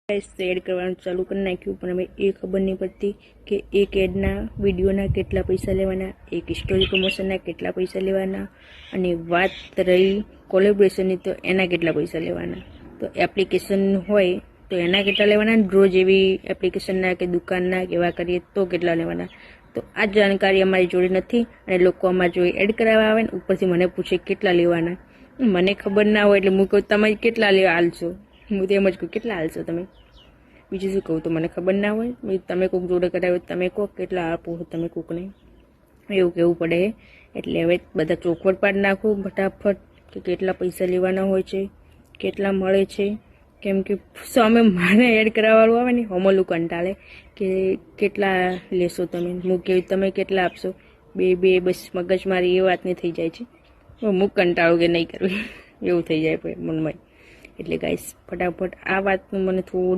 Add કરવાનું ચાલુ કરી નાખ્યું, પણ હવે એ ખબર નહીં પડતી કે એક એડના વિડીયોના કેટલા પૈસા લેવાના, એક સ્ટોરી પ્રમોશનના કેટલા પૈસા લેવાના, અને વાત રહી કોલેબોરેશનની તો એના કેટલા પૈસા લેવાના. તો એપ્લિકેશન હોય તો એના કેટલા લેવાના, ડ્રો જેવી એપ્લિકેશનના કે દુકાનના કેવા કરીએ તો કેટલા લેવાના. તો આ જાણકારી અમારી જોડે નથી, અને લોકો અમારી જોડે એડ કરાવવા આવે ને ઉપરથી મને પૂછે કેટલા લેવાના. મને ખબર ના હોય એટલે હું કહું તમે કેટલા લેવા હાલશો, હું તો એમ જ કહું કેટલા હાલશો તમે, બીજું શું કહું. તો મને ખબર ના હોય, તમે કોઈક જોડે કરાવ્યો તમે કહો કેટલા આપો તમે કોકને, એવું કહેવું પડે. એટલે હવે બધા ચોખવટ પાડી નાખું ફટાફટ કે કેટલા પૈસા લેવાના હોય છે, કેટલા મળે છે. કેમ કે સામે મારે એડ કરાવવાનું આવે ને હોમલું કંટાળે કે કેટલા લેશો તમે, હું કે તમે કેટલા આપશો, બે બસ મગજ મારી એ વાતની થઈ જાય છે. હું કંટાળું કે નહીં કરવું એવું થઈ જાય મનમાં. એટલે ગાઈસ ફટાફટ આ વાતનું મને થોડું